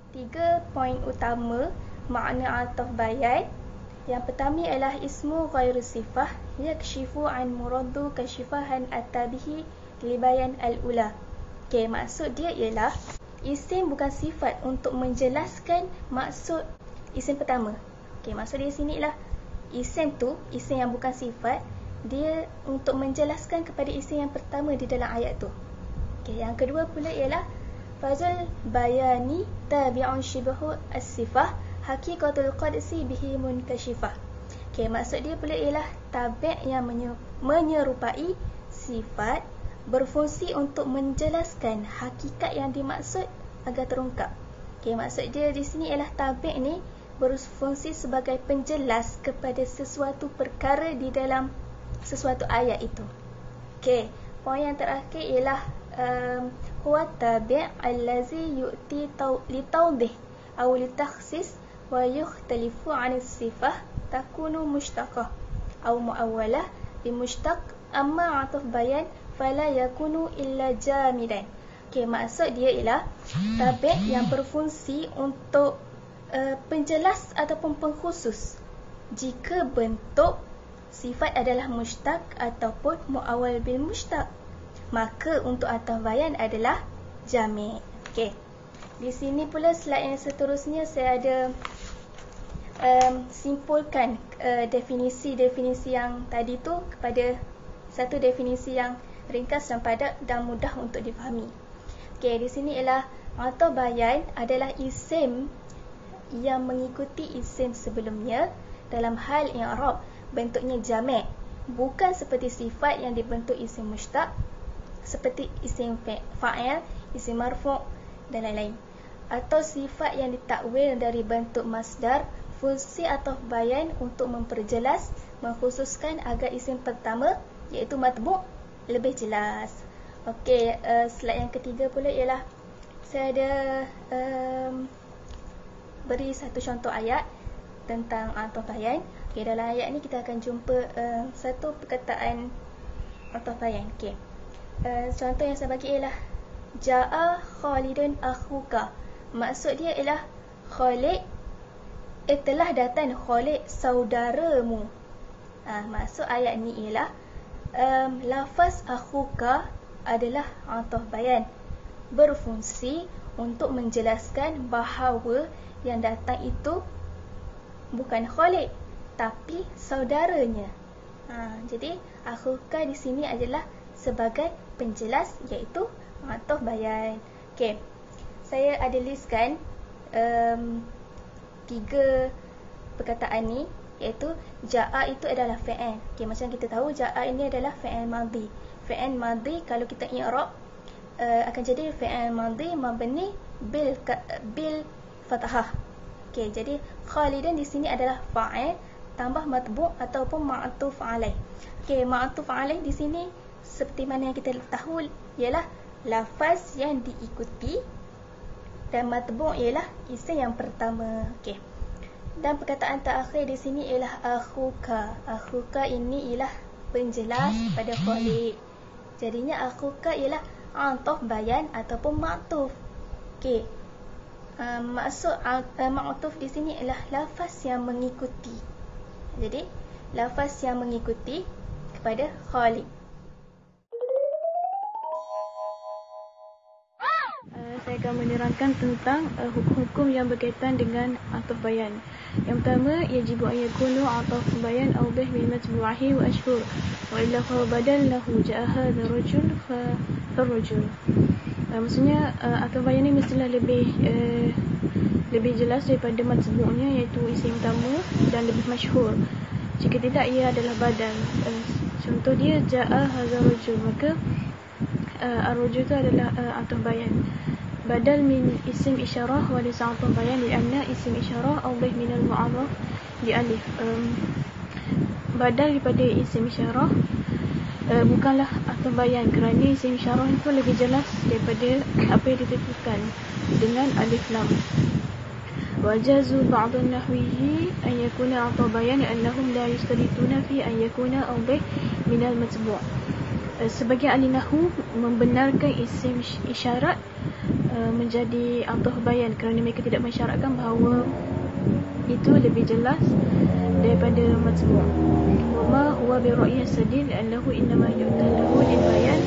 Tiga poin utama makna ataf bayan. Yang pertama ialah ismu ghairu sifah yakshifu an muraddu kashifahan atabihi libayan al-ula. Okey, maksud dia ialah isim bukan sifat untuk menjelaskan maksud isim pertama. Okey, maksud dia sini ialah isim tu, isim yang bukan sifat, dia untuk menjelaskan kepada isim yang pertama di dalam ayat tu. Okey, yang kedua pula ialah fazal bayani tabi'un shibahu as-sifah haqiqatul qadsi bihi munkashifah. Okey, maksud dia pula ialah tabi' yang menyerupai sifat berfungsi untuk menjelaskan hakikat yang dimaksud agar terungkap. Okey, maksud dia di sini ialah tabi' ni berfungsi sebagai penjelas kepada sesuatu perkara di dalam sesuatu ayat itu. Okey, poin yang terakhir ialah huwa tabi' allazi yu'ti litawdih aw litakhsis wa yukhtalifu 'an as-sifah takunu mushtaqah aw muawwalah bi mushtaq amma 'ataf bayan fala yakunu illa jamidan. Okey, maksud dia ialah tabi' yang berfungsi untuk penjelas ataupun pengkhusus jika bentuk sifat adalah mushtaq ataupun muawwal bil mushtaq, maka untuk ataf bayan adalah jami'. Okey. Di sini pula slide yang seterusnya saya ada simpulkan definisi-definisi yang tadi tu kepada satu definisi yang ringkas dan padat dan mudah untuk difahami. Okey, di sini ialah ataf bayan adalah isim yang mengikuti isim sebelumnya dalam hal i'rab bentuknya jami', bukan seperti sifat yang dibentuk isim mushtaq seperti isim fa'il, isim marfu' dan lain-lain, atau sifat yang ditakwil dari bentuk masdar. Fungsi ataf bayan untuk memperjelas, mengkhususkan agar isim pertama iaitu matbu' lebih jelas. Okey, slide yang ketiga pula ialah saya ada beri satu contoh ayat tentang ataf bayan. Okey, dalam ayat ni kita akan jumpa satu perkataan ataf bayan. Okey. Contoh yang saya bagi ialah Ja'a Khalidun akhuka. Maksud dia ialah Khalid telah datang Khalid saudaramu. Maksud ayat ni ialah lafaz akhuka adalah ataf bayan, berfungsi untuk menjelaskan bahawa yang datang itu bukan Khalid tapi saudaranya. Jadi akhuka di sini adalah sebagai penjelas iaitu ataf bayan. Okey. Saya ada listkan 3 perkataan ni, iaitu ja'a itu adalah fi'il. Okey, macam kita tahu ja'a ini adalah fi'il madhi. Fi'il madhi kalau kita i'rab akan jadi fi'il madhi mabni bil fathah. Okey, jadi Khalidan di sini adalah fa'il tambah matbu' ataupun ma'tuf alaih. Okey, ma'tuf alaih di sini seperti mana yang kita tahu ialah lafaz yang diikuti dan matbu' ialah isim yang pertama. Okey. Dan perkataan terakhir di sini ialah akhuka. Akhuka ini ialah penjelas pada Khalid. Jadinya akhuka ialah ataf bayan ataupun ma'tuf. Okey. Maksud ma'tuf di sini ialah lafaz yang mengikuti. Jadi lafaz yang mengikuti kepada Khalid. Saya akan menerangkan tentang hukum-hukum yang berkaitan dengan ataf bayan. Yang pertama, yajibu an yakunu ataf bayan awdah min matbu'ahi wa ashhur wa illa fa badal lahu ja'a hadha rajul fa rajul. Maksudnya ataf bayan ni mestilah lebih jelas daripada matbu'nya iaitu isim utama dan lebih masyhur. Jika tidak, ia adalah badal. Contoh dia ja'a hadha rajul, maka ar-rajul itu adalah ataf bayan. Badal min isim isyarah wa laysa ataf bayan lianna isim isyarah awdah min al-mu'arraf bi alif. Badal daripada isim isyarah bukanlah ataf bayan kerana isim isyarah itu lebih jelas daripada apa yang ditentukan dengan alif lam. Wajazu ba'd an-nahwiyi an yakuna ataf bayan li'annahum la yashtarituna fi an yakuna awdah min al-matbu'. Sebagian ahli nahwu membenarkan isim isyarat menjadi ataf bayan kerana mereka tidak mensyaratkan bahawa itu lebih jelas daripada matbu'. Wa ma huwa bi ra'yi sadid annahu innama yu'tallahu lil bayan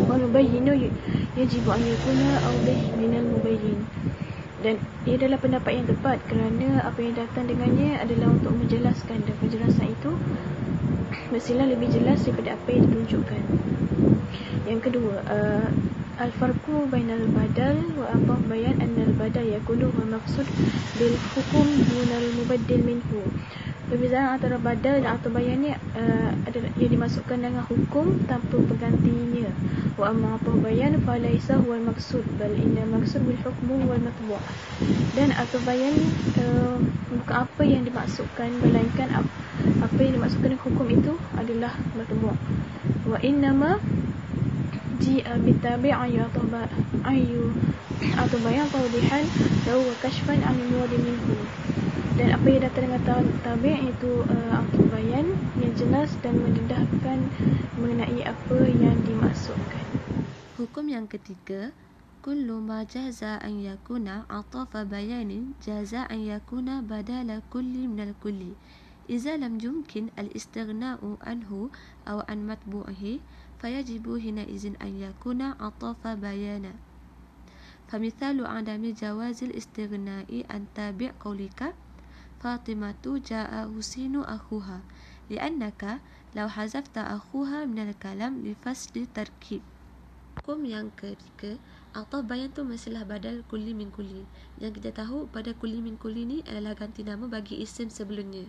wal mubayyinu yajibu an yakuna awdah min al mubayyin. Dan ia adalah pendapat yang tepat kerana apa yang datang dengannya adalah untuk menjelaskan, dan penjelasan itu mestilah lebih jelas daripada apa yang ditunjukkan. Yang kedua, al-farqu bainal badal wa ataf bayan annal badal yakunu huwa maqsud bil hukum dunal mubaddil minhu. Perbezaan antara badal dan ataf bayan ni adalah ia dimasukkan dengan hukum tanpa penggantinya. Wa amma ataf bayan fa laisa huwa al-maqsud bal inna maqsud bil hukmu wal matbu'. Dan ataf bayan bukan apa yang dimaksudkan, melainkan apa yang dimaksudkan dengan hukum itu adalah matbu'. Wa innama ji'a bitabi' ayu ataf bayan tawdihan lahu wa kashfan 'an al-murad minhu. Dan apa yang datang dengan tabi' itu ataf bayan yang jelas dan mendedahkan mengenai apa yang dimaksudkan. Hukum yang ketiga, kullu ma jaza an yakuna atafa bayanin jaza an yakuna badala kulli minal kulli. Iza lam yumkin al-istighna'u anhu aw an matbu'ihi fayajibu hina izin an yakuna atafa bayana. Famithalu adami jawazil istighna'i an tabi' qawlika Fatimatu ja'a Husinu akhuha li'annaka law hazafta akhuha minal kalam li fasli tarkib. Hukum yang ketiga, ataf bayan tu mestilah badal kulli min kulli. Yang kita tahu pada kulli min kulli ni adalah ganti nama bagi isim sebelumnya.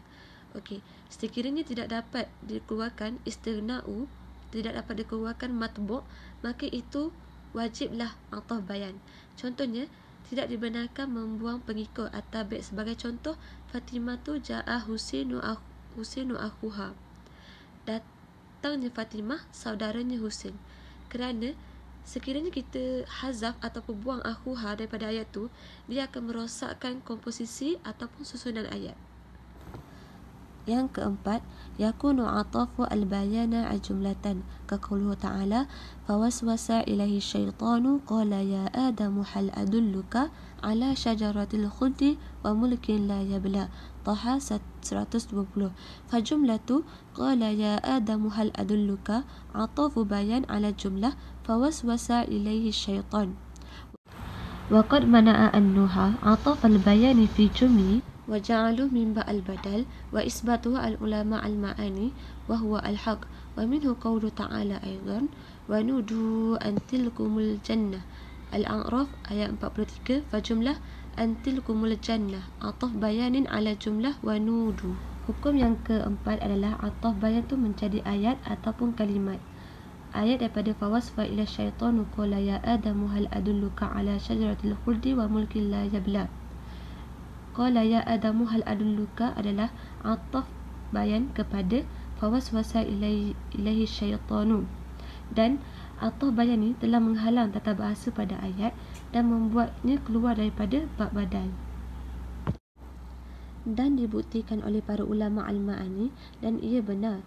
Okey, sekiranya tidak dapat dikeluarkan istighna'u, tidak dapat dikeluarkan matbu', maka itu wajiblah ataf bayan. Contohnya, tidak dibenarkan membuang pengikut at-tabi'. Sebagai contoh, Fatimatu ja'a Husinu akhuha. Datangnya Fatimah, saudaranya Husin. Kerana sekiranya kita hazaf ataupun buang akhuha daripada ayat tu, dia akan merosakkan komposisi ataupun susunan ayat. Yang keempat, yakunu atafu al-bayana al-jumlatan kaqauluhu ta'ala fawaswasa ilaihi syaitanu qala ya adamu hal adulluka ala syajaratil khuldi wa mulkin la yabla. Taha 120. Fajumlatu qala ya adamu hal adulluka atafu bayan ala jumlah fawaswasa ilaihi syaitan. Wa qad mana'a an-nuha ataf al-bayani fi jumli وجعلوا من باء البدل وإثباته العلماء المعاني وهو الحق ومنه قول تعالى أيضا ونودوا أن تلكم الجنة الأعراف آية 43 فجملة أن تلكم الجنة عطف بيان على جملة ونودوا. Hukum yang keempat adalah ataf bayan itu menjadi ayat ataupun kalimat. Ayat daripada fawasfa ila syaitanu qala ya adamu hal adulluka ala syajaratil khuldi wa mulkin la yabla. Qala ya adamu hal adulluka adalah ataf bayan kepada fawaswasa ilaihi syaitanu. Dan ataf bayan ini telah menghalang tata bahasa pada ayat dan membuatnya keluar daripada bab badal. Dan dibuktikan oleh para ulama al-ma'ani dan ia benar.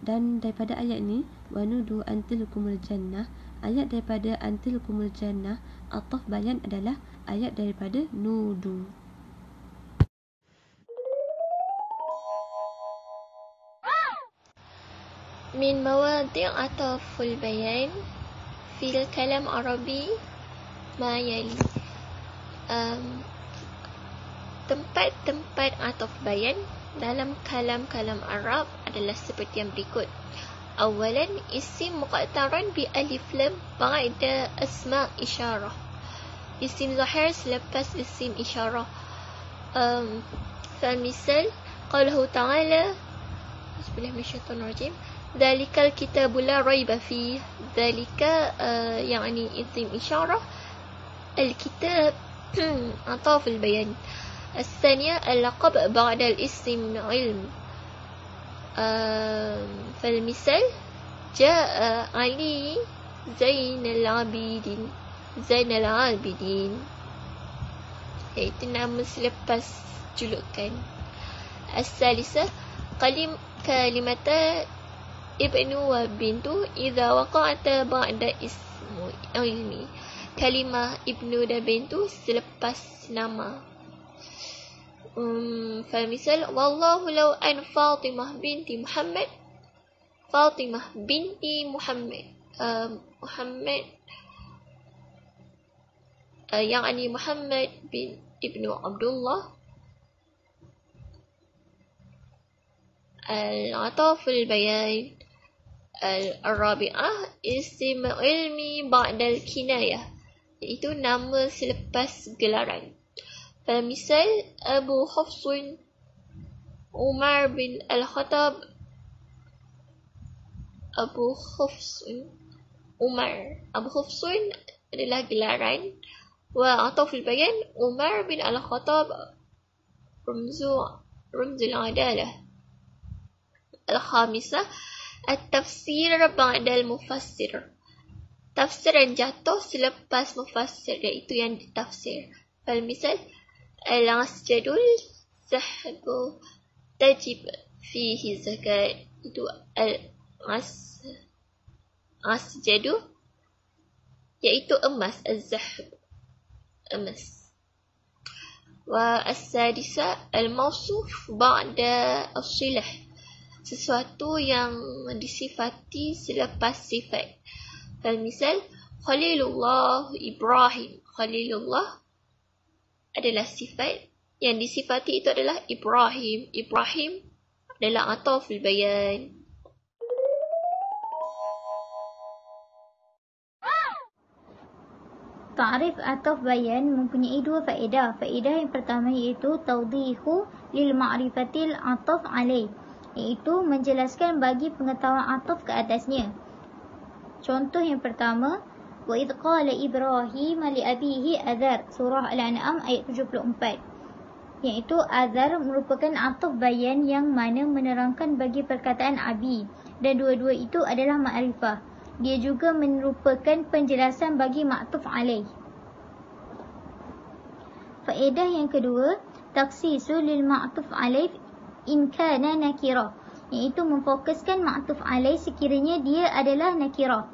Dan daripada ayat ni wanudu antilkumul jannah, ayat daripada antilkumul jannah, ataf bayan adalah ayat daripada nudu. من مواضع عطف البيان في الكلام العربي ما يلي. Tempat-tempat ataf bayan dalam kalam-kalam Arab adalah seperti yang berikut. Awalan, isim muqattaran bi alif lam ba'da asma isyarah. Isim zahir selepas isim isyarah. Misal qauluhu ta'ala Bismillah minasyaitanir rajim. Dzalikal kitabu la raiba fi. Dzalika yani isim isyarah. Al-kitab ataf al-bayan. الثانية اللقب بعد الاسم علم. فالمثال جاء علي زين العابدين. Iaitu nama selepas julukan. الثالثة kalimata ibnu wa bintu idza waqa'ata ba'da ismu ilmi. kalimah ibnu dan bintu selepas nama. Misal wallahu law an Fatimah binti Muhammad yang ani Muhammad bin ibnu Abdullah. Al-ataful bayan al-rabi'ah isim ilmi ba'dal kinayah, iaitu nama selepas gelaran. Misal Abu Hafsun Umar bin Al-Khattab. Abu Hafsun adalah gelaran. Wa ataful bayan Umar bin Al-Khattab ramzul adalah. Al-khamisah at-tafsir ba'dal mufassir, tafsir yang jatuh selepas mufassir, iaitu yang ditafsir. Misal al-asjadul sahbu tajib fihi zakat, itu al-asjadu iaitu emas, az-zahb emas. Wa as-sadisa al-mawsuf ba'da as-silah, sesuatu yang disifati selepas sifat. Misal Khalilullah Ibrahim, Khalilullah adalah sifat, yang disifati itu adalah Ibrahim. Ibrahim adalah ataful bayan. Ta'rif ataf bayan mempunyai dua faedah. Faedah yang pertama iaitu tawdihu lil ma'rifatil ataf alaih, iaitu menjelaskan bagi pengetahuan ataf ke atasnya. Contoh yang pertama, wa idh qala Ibrahim li abihi Azar, surah Al-An'am ayat 74. Iaitu Azar merupakan ataf bayan yang mana menerangkan bagi perkataan abi, dan dua-dua itu adalah ma'rifah. Dia juga merupakan penjelasan bagi ma'tuf alaih. Faedah yang kedua, taksisu lil ma'tuf alaih in kana nakirah, iaitu memfokuskan ma'tuf alaih sekiranya dia adalah nakirah.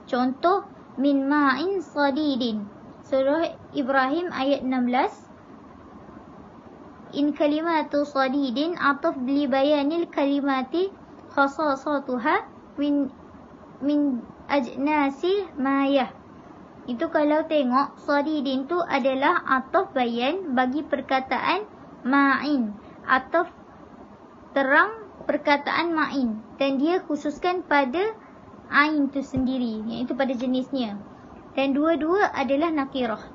Contoh, min ma'in sadidin, surah Ibrahim ayat 16. In kalimatu sadidin ataf li bayanil kalimati khasasatuha min ajnasi mayah. Itu kalau tengok, sadidin tu adalah ataf bayan bagi perkataan ma'in, ataf terang perkataan ma'in, dan dia khususkan pada ain tu sendiri, iaitu pada jenisnya, dan dua-dua adalah nakirah.